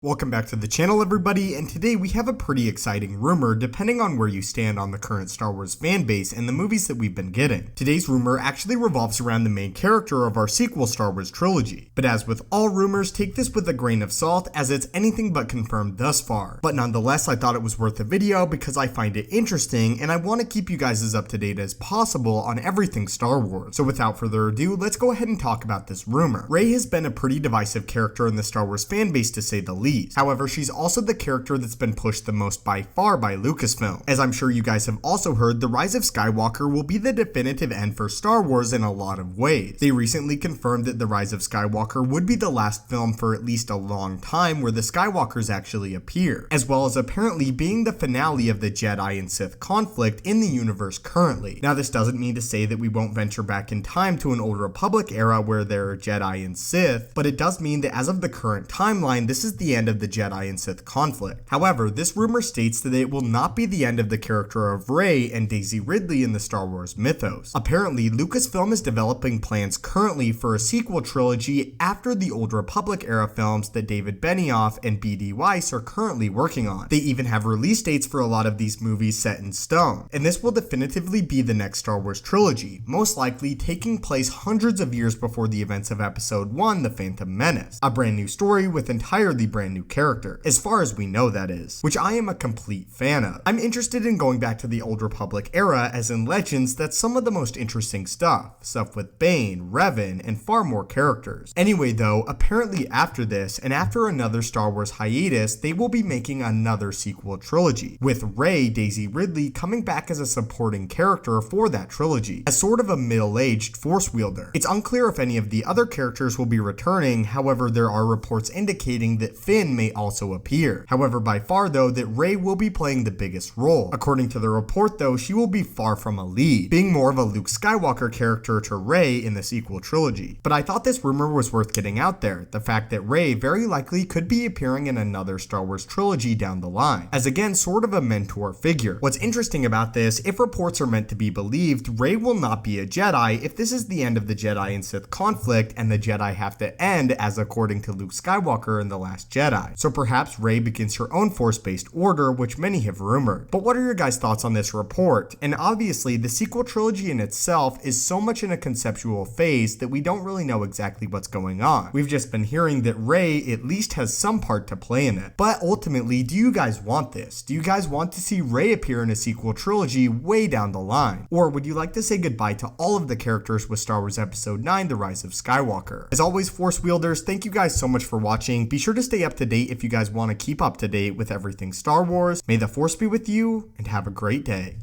Welcome back to the channel, everybody, and today we have a pretty exciting rumor depending on where you stand on the current Star Wars fanbase and the movies that we've been getting. Today's rumor actually revolves around the main character of our sequel Star Wars trilogy, but as with all rumors, take this with a grain of salt as it's anything but confirmed thus far. But nonetheless, I thought it was worth a video because I find it interesting and I want to keep you guys as up to date as possible on everything Star Wars. So without further ado, let's go ahead and talk about this rumor. Rey has been a pretty divisive character in the Star Wars fanbase to say the least. However, she's also the character that's been pushed the most by far by Lucasfilm. As I'm sure you guys have also heard, The Rise of Skywalker will be the definitive end for Star Wars in a lot of ways. They recently confirmed that The Rise of Skywalker would be the last film for at least a long time where the Skywalkers actually appear, as well as apparently being the finale of the Jedi and Sith conflict in the universe currently. Now, this doesn't mean to say that we won't venture back in time to an Old Republic era where there are Jedi and Sith, but it does mean that as of the current timeline, this is the end of the Jedi and Sith conflict. However, this rumor states that it will not be the end of the character of Rey and Daisy Ridley in the Star Wars mythos. Apparently, Lucasfilm is developing plans currently for a sequel trilogy after the Old Republic era films that David Benioff and B.D. Weiss are currently working on. They even have release dates for a lot of these movies set in stone, and this will definitively be the next Star Wars trilogy, most likely taking place hundreds of years before the events of Episode 1, The Phantom Menace. A brand new story with entirely brand new character, as far as we know that is, which I am a complete fan of. I'm interested in going back to the Old Republic era, as in Legends, that's some of the most interesting stuff with Bane, Revan, and far more characters. Anyway though, apparently after this, and after another Star Wars hiatus, they will be making another sequel trilogy, with Rey, Daisy Ridley, coming back as a supporting character for that trilogy, as sort of a middle-aged Force wielder. It's unclear if any of the other characters will be returning, however there are reports indicating that Finn may also appear. However, by far though, that Rey will be playing the biggest role. According to the report though, she will be far from a lead, being more of a Luke Skywalker character to Rey in the sequel trilogy. But I thought this rumor was worth getting out there, the fact that Rey very likely could be appearing in another Star Wars trilogy down the line, as again sort of a mentor figure. What's interesting about this, if reports are meant to be believed, Rey will not be a Jedi if this is the end of the Jedi and Sith conflict and the Jedi have to end as according to Luke Skywalker in The Last Jedi. So perhaps Rey begins her own Force-based order, which many have rumored. But what are your guys' thoughts on this report? And obviously, the sequel trilogy in itself is so much in a conceptual phase that we don't really know exactly what's going on. We've just been hearing that Rey at least has some part to play in it. But ultimately, do you guys want this? Do you guys want to see Rey appear in a sequel trilogy way down the line? Or would you like to say goodbye to all of the characters with Star Wars Episode 9, The Rise of Skywalker? As always, Force wielders, thank you guys so much for watching. Be sure to stay up to date if you guys want to keep up to date with everything Star Wars. May the Force be with you, and have a great day.